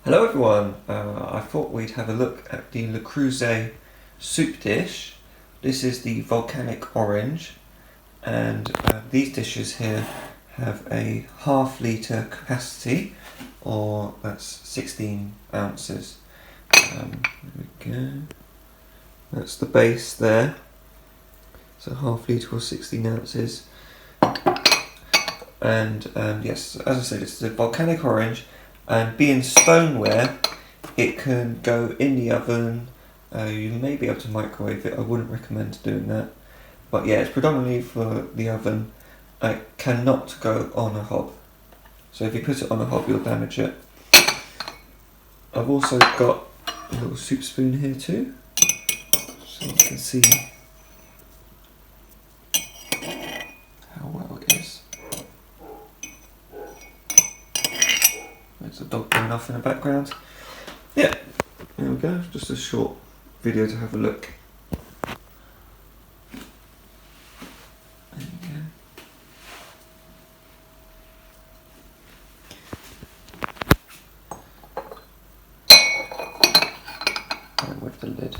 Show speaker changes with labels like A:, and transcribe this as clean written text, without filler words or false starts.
A: Hello everyone, I thought we'd have a look at the Le Creuset soup dish. This is the Volcanic Orange, and these dishes here have a ½ litre capacity, or that's 16 ounces. There we go. That's the base there, so ½ litre or 16 ounces. And yes, as I said, it's the Volcanic Orange. And being stoneware, it can go in the oven. You may be able to microwave it. I wouldn't recommend doing that. But yeah, it's predominantly for the oven. It cannot go on a hob. So if you put it on a hob, you'll damage it. I've also got a little soup spoon here too, so you can see how well it is. There's a dog going off in the background. Yeah, there we go, just a short video to have a look. There you go. And with the lid.